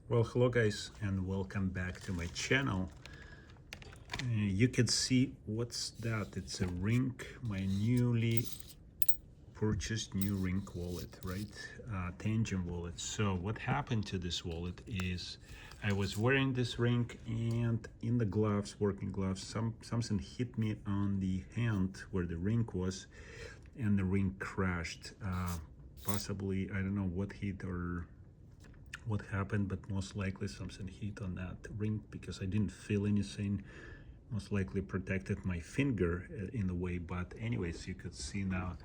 Well, hello guys, and welcome back to my channel. You can see what's that. It's a ring, my newly purchased new ring wallet, right? Tangem wallet. So what happened to this wallet is I was wearing this ring, and in the gloves, working gloves, something hit me on the hand where the ring was, and the ring crashed. Possibly, I don't know what hit or what happened, but most likely something hit on that ring because I didn't feel anything. Most likely protected my finger in a way, but anyways, you could see now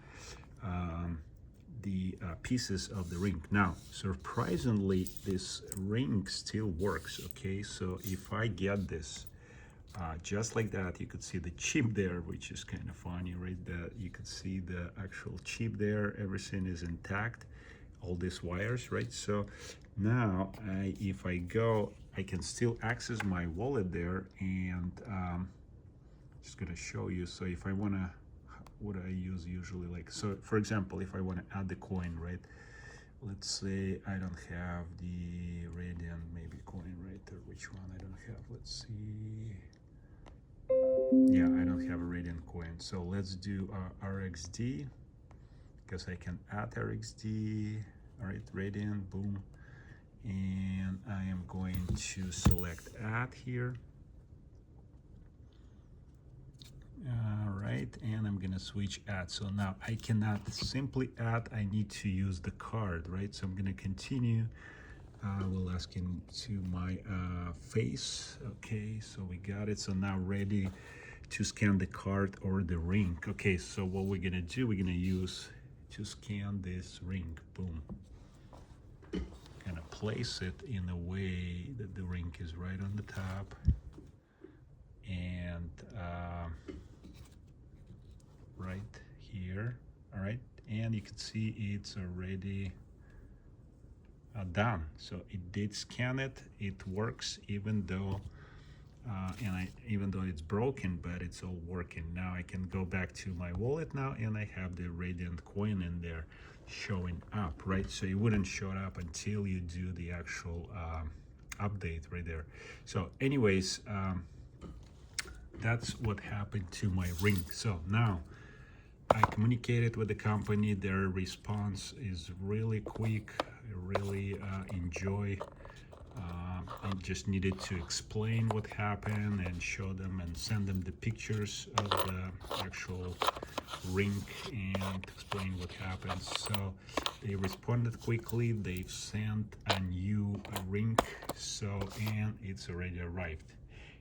the pieces of the ring. Now, surprisingly, this ring still works. Okay, so if I get this just like that, you could see the chip there, which is kind of funny, right? That you could see the actual chip there. Everything is intact, all these wires, right? So now if I go, I can still access my wallet there, and just gonna show you. So if I wanna, what I use usually, like, so for example, if I want to add the coin, right? Let's say I don't have the Radiant maybe coin, right? Or which one I don't have, let's see. Yeah, I don't have a Radiant coin, so let's do RXD, because I can add RXD. All right, Radiant, boom, and I am going to select add here. All right, and I'm gonna switch add. So now I cannot simply add, I need to use the card, right? So I'm gonna continue. We'll ask him to my face. Okay, so we got it. So now ready to scan the card or the ring. Okay, so what we're gonna do, we're gonna use to scan this ring. Boom. Gonna place it in a way that the ring is right on the top, and right here. All right, and you can see it's already done. So it did scan it. It works, even though even though it's broken, but it's all working. Now I can go back to my wallet now, and I have the Radiant coin in there showing up, right? So it wouldn't show up until you do the actual update right there. So anyways, that's what happened to my ring. So now I communicated with the company. Their response is really quick. I really enjoy. I just needed to explain what happened and show them and send them the pictures of the actual ring and explain what happened. So they responded quickly. They've sent a new ring, so, and it's already arrived.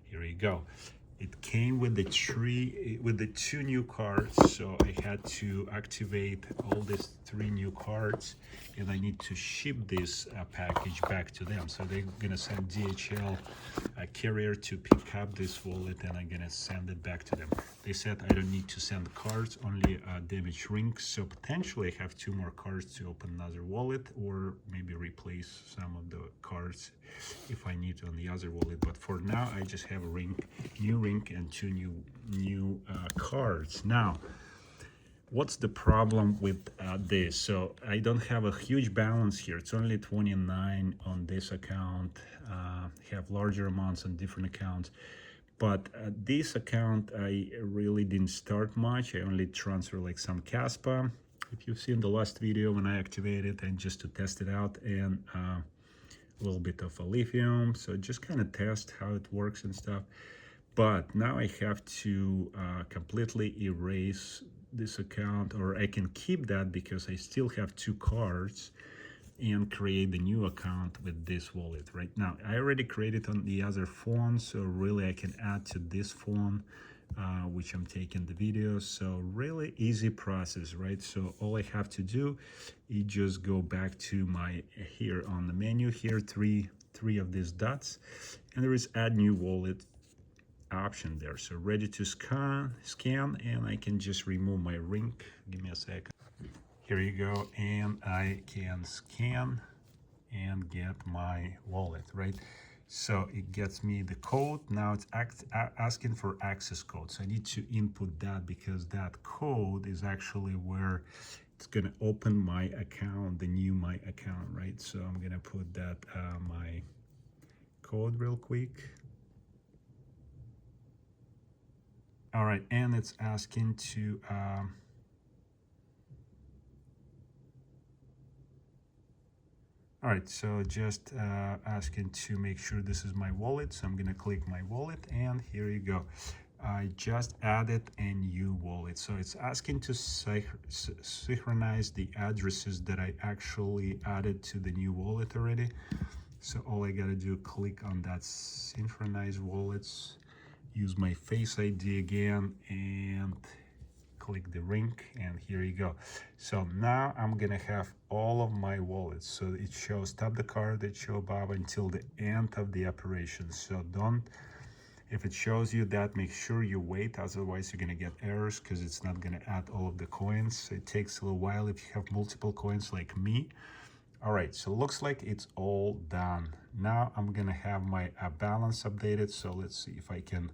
Here you go. It came with the two new cards, so I had to activate all these 3 new cards, and I need to ship this package back to them. So they're gonna send DHL carrier to pick up this wallet, and I'm gonna send it back to them. They said I don't need to send cards, only damaged rings. So potentially I have 2 more cards to open another wallet, or maybe replace some of the cards if I need on the other wallet. But for now, I just have a ring, new ring, and 2 new cards. Now, what's the problem with this? So I don't have a huge balance here. It's only 29 on this account. Have larger amounts on different accounts, but this account I really didn't start much. I only transfer like some kaspa, if you've seen the last video when I activated, and just to test it out, and a little bit of a lithium, so just kind of test how it works and stuff. But now I have to completely erase this account, or I can keep that because I still have 2 cards, and create the new account with this wallet. Right now I already created on the other phone, so really I can add to this phone, which I'm taking the video. So really easy process, right? So all I have to do is just go back to my, here on the menu here, three of these dots, and there is add new wallet option there. So ready to scan, and I can just remove my ring. Give me a second. Here you go, and I can scan and get my wallet, right? So it gets me the code. Now it's asking for access code. So I need to input that, because that code is actually where it's gonna open my account, the new my account, right? So I'm gonna put that my code real quick. All right, and it's asking to all right, so just asking to make sure this is my wallet. So I'm gonna click my wallet, and here you go. I just added a new wallet. So it's asking to synchronize the addresses that I actually added to the new wallet already. So all I gotta do, click on that synchronize wallets, use my Face ID again, and click the ring, and here you go. So now I'm gonna have all of my wallets. So it shows tap the card that show above until the end of the operation. So don't, if it shows you that, make sure you wait, otherwise you're gonna get errors because it's not gonna add all of the coins. It takes a little while if you have multiple coins like me. All right, so looks like it's all done. Now I'm gonna have my balance updated. So let's see if I can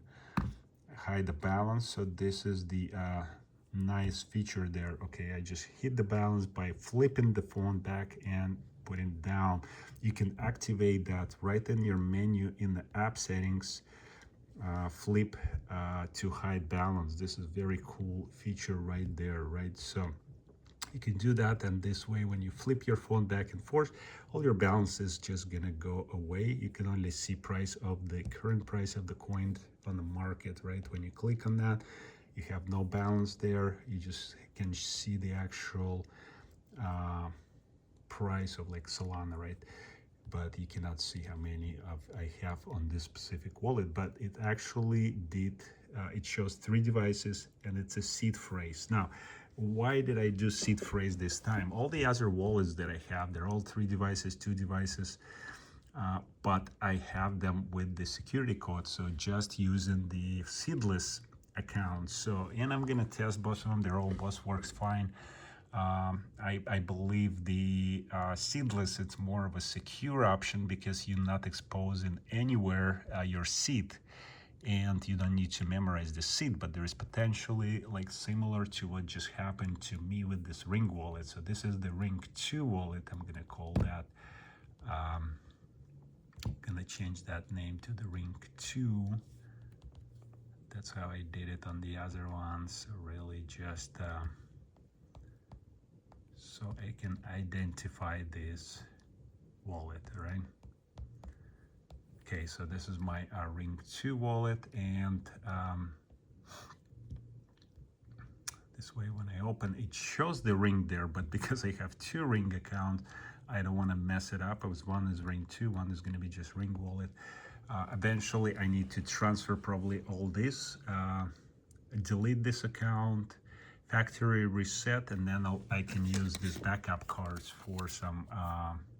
hide the balance. So this is the nice feature there. Okay, I just hit the balance by flipping the phone back and putting it down. You can activate that right in your menu in the app settings. Flip to hide balance. This is very cool feature right there, right? So you can do that, and this way when you flip your phone back and forth, all your balance is just gonna go away. You can only see price of the current price of the coin on the market, right? When you click on that, you have no balance there. You just can see the actual price of like Solana, right? But you cannot see how many of I have on this specific wallet. But it actually did, it shows 3 devices, and it's a seed phrase. Now, why did I do seed phrase this time? All the other wallets that I have, they're all 3 devices, 2 devices, but I have them with the security code, so just using the seedless account. So, and I'm gonna test both of them. They're all, both works fine. I believe the seedless, it's more of a secure option because you're not exposing anywhere your seed, and you don't need to memorize the seed. But there is potentially like similar to what just happened to me with this Ring wallet. So this is the Ring 2 wallet. I'm gonna call that. Gonna change that name to the Ring 2. That's how I did it on the other ones. So really just so I can identify this wallet, right? Okay, so this is my Ring 2 wallet, and this way when I open, it shows the Ring there, but because I have 2 Ring accounts, I don't want to mess it up. One is Ring 2, one is going to be just Ring wallet. Eventually I need to transfer probably all this, delete this account, factory reset, and then I can use these backup cards for some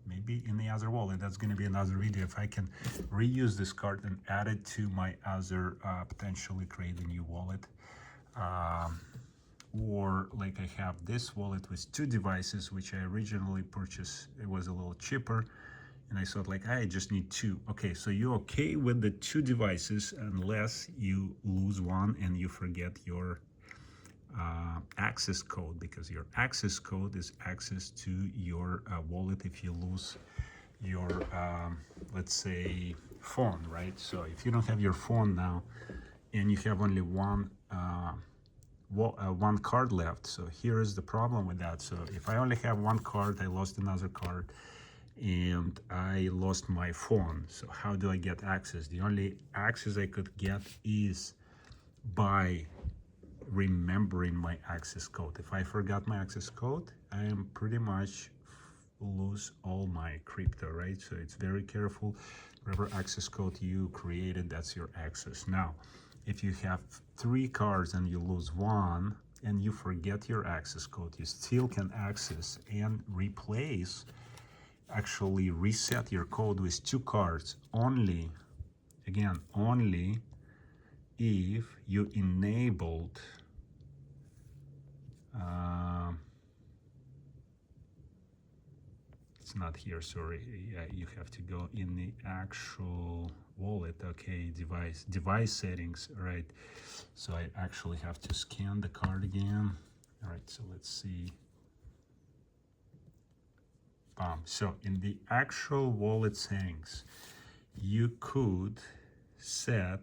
maybe in the other wallet. That's going to be another video if I can reuse this card and add it to my other potentially create a new wallet, or like I have this wallet with 2 devices, which I originally purchased. It was a little cheaper, and I thought like, I just need 2. Okay, so you're okay with the 2 devices unless you lose one and you forget your access code, because your access code is access to your wallet if you lose your let's say phone, right? So if you don't have your phone now and you have only one card left, so here is the problem with that. So if I only have one card, I lost another card and I lost my phone. So how do I get access? The only access I could get is by remembering my access code. If I forgot my access code, I am pretty much lose all my crypto, right? So it's very careful. Whatever access code you created, that's your access. Now, if you have 3 cards and you lose one and you forget your access code, you still can access and replace, actually reset your code with 2 cards only, again, only if you enabled it's not here, sorry. Yeah, you have to go in the actual wallet. Okay, device settings, right? So I actually have to scan the card again. All right, so let's see. So in the actual wallet settings, you could set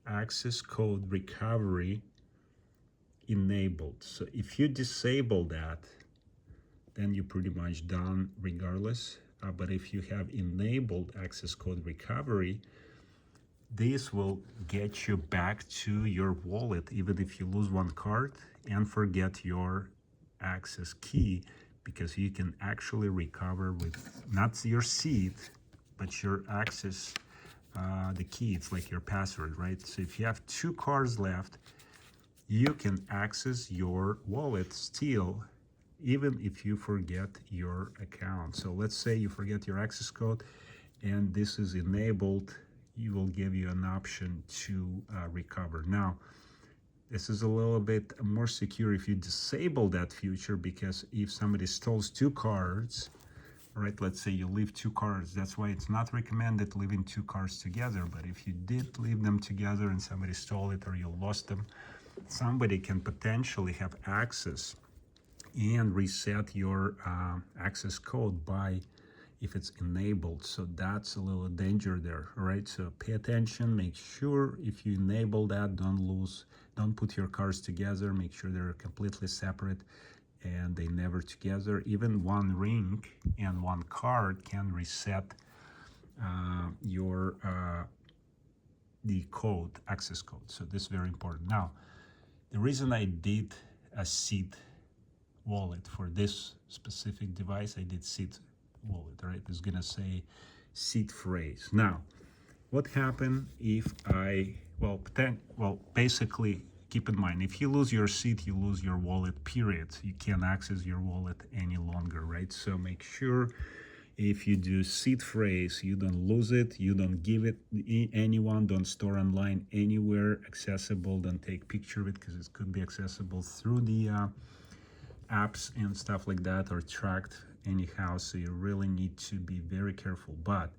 access code recovery enabled. So if you disable that, then you're pretty much done regardless. But if you have enabled access code recovery, this will get you back to your wallet even if you lose one card and forget your access key, because you can actually recover with not your seed but your access, the key. It's like your password, right? So if you have 2 cards left, you can access your wallet still even if you forget your account. So let's say you forget your access code and this is enabled, you will give you an option to recover. Now, this is a little bit more secure if you disable that feature, because if somebody steals 2 cards, right, let's say you leave 2 cards, that's why it's not recommended leaving 2 cards together. But if you did leave them together and somebody stole it or you lost them, somebody can potentially have access and reset your access code by if it's enabled. So that's a little danger there. All right, so pay attention, make sure if you enable that, don't put your cards together, make sure they're completely separate and they never together. Even one ring and one card can reset your the code, access code. So this is very important. Now, the reason I did a seed wallet for this specific device, I did seed wallet, right? It's gonna say seed phrase. Now, what happened if I, well, basically keep in mind, if you lose your seed, you lose your wallet, period. You can't access your wallet any longer, right? So make sure if you do seed phrase, you don't lose it, you don't give it anyone, don't store online anywhere accessible, don't take picture of it because it could be accessible through the apps and stuff like that, or tracked anyhow. So you really need to be very careful. But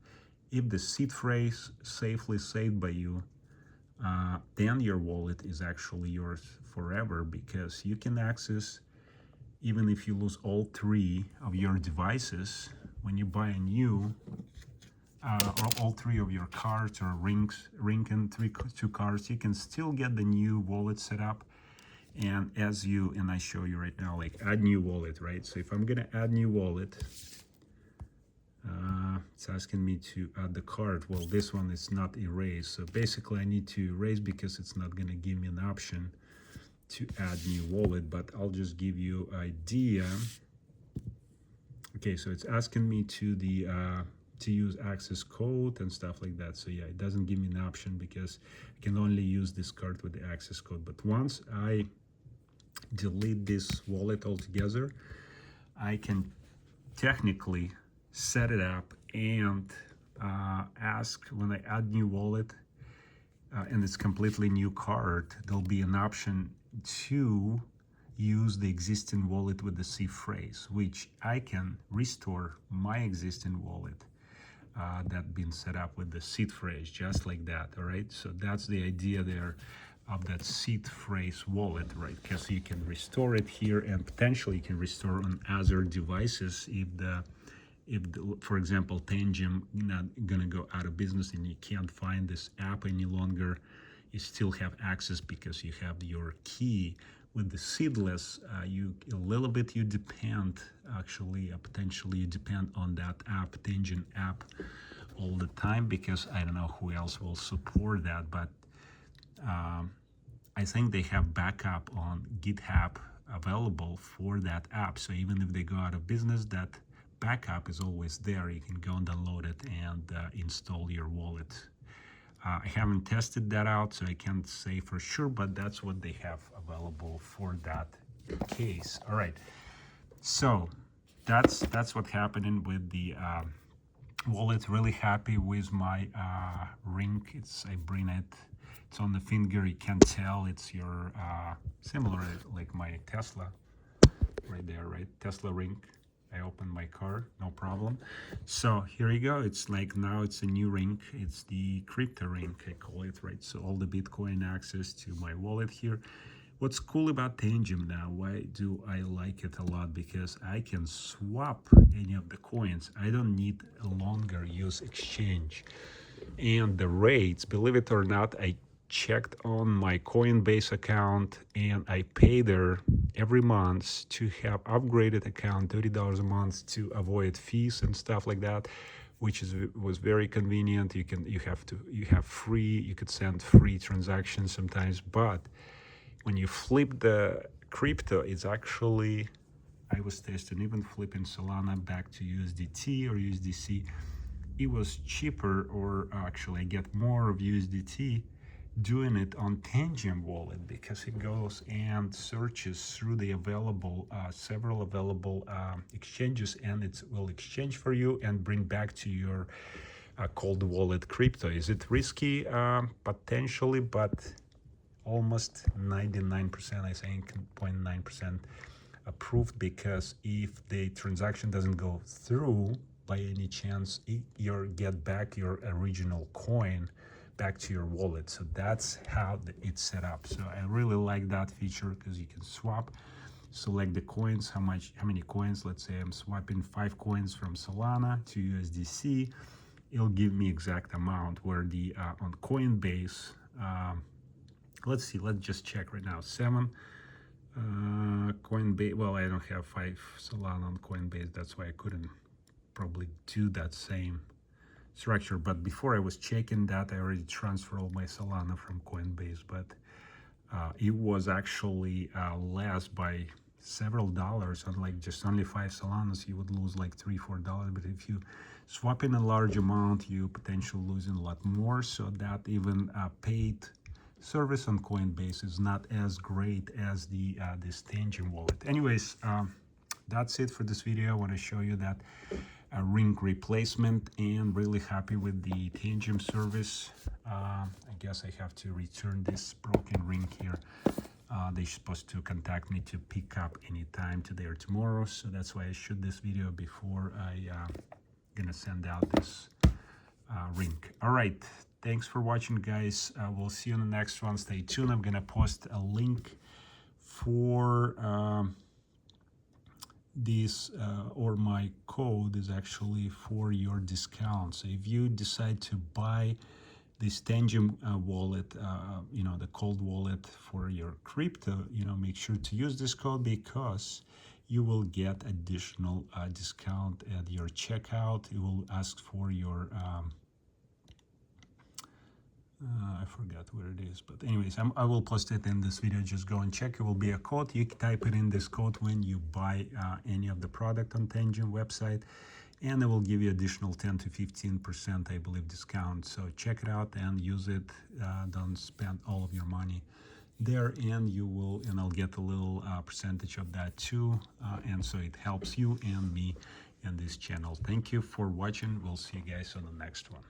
if the seed phrase safely saved by you, then your wallet is actually yours forever, because you can access, even if you lose all 3 of your devices, when you buy a new or all 3 of your cards or ring and 2 cards, you can still get the new wallet set up. And and I show you right now, like add new wallet, right? So if I'm gonna add new wallet, it's asking me to add the card. Well, this one is not erased, so basically I need to erase because it's not gonna give me an option to add new wallet. But I'll just give you idea. Okay, so it's asking me to use access code and stuff like that. So yeah, it doesn't give me an option because I can only use this card with the access code. But once I delete this wallet altogether, I can technically set it up and ask, when I add new wallet and it's completely new card, there'll be an option to use the existing wallet with the seed phrase, which I can restore my existing wallet that been set up with the seed phrase, just like that. All right, so that's the idea there of that seed phrase wallet, right? Because you can restore it here, and potentially you can restore on other devices if for example, Tangem not gonna go out of business and you can't find this app any longer, you still have access because you have your key. With the seedless, you depend, actually, potentially you depend on that app, Tangem app, all the time, because I don't know who else will support that, but I think they have backup on GitHub available for that app. So even if they go out of business, that backup is always there. You can go and download it and install your wallet. I haven't tested that out, so I can't say for sure, but that's what they have available for that case. All right, so that's what's happening with the wallet. Really happy with my ring. I bring it. It's on the finger. You can tell it's your similar like my Tesla right there, right? Tesla ring. I open my card, no problem. So here you go. It's like now it's a new ring. It's the crypto ring, I call it, right? So all the Bitcoin access to my wallet here. What's cool about Tangem now, why do I like it a lot? Because I can swap any of the coins. I don't need a longer use exchange. And the rates, believe it or not, I checked on my Coinbase account and I pay there every month to have upgraded account, $30 a month to avoid fees and stuff like that, which was very convenient. You could send free transactions sometimes, but when you flip the crypto, it's actually, I was testing even flipping Solana back to USDT or USDC. It was cheaper, or actually I get more of USDT doing it on Tangem wallet, because it goes and searches through the several available exchanges, and it will exchange for you and bring back to your cold wallet crypto. Is it risky? Potentially, but almost 99%, I think 0.9% approved, because if the transaction doesn't go through by any chance, you get back your original coin back to your wallet. So that's how it's set up. So I really like that feature, because you can swap, select the coins, how many coins. Let's say I'm swapping 5 coins from Solana to USDC. It'll give me exact amount, where the on Coinbase, let's see, let's just check right now. 7 Coinbase, well, I don't have 5 Solana on Coinbase, that's why I couldn't probably do that same structure. But before I was checking that, I already transferred all my Solana from Coinbase, but it was actually less by several dollars. On like just only 5 Solanas, you would lose like $3-4. But if you swap in a large amount, you potentially losing a lot more. So that even paid service on Coinbase is not as great as the this Tangem wallet. Anyways, that's it for this video. I want to show you that ring replacement, and really happy with the Tangem service. I guess I have to return this broken ring here. They're supposed to contact me to pick up anytime today or tomorrow, so that's why I shoot this video before I gonna send out this ring. All right, thanks for watching, guys. We'll see you on the next one. Stay tuned. I'm gonna post a link for this or my code is actually for your discount. So if you decide to buy this Tangem wallet, the cold wallet for your crypto, make sure to use this code, because you will get additional discount at your checkout. It will ask for your I forgot where it is, but anyways, I will post it in this video. Just go and check. It will be a code. You can type it in this code when you buy any of the product on Tangem website, and it will give you additional 10 to 15%, I believe, discount. So check it out and use it. Don't spend all of your money there, and I'll get a little percentage of that too. And so it helps you and me in this channel. Thank you for watching. We'll see you guys on the next one.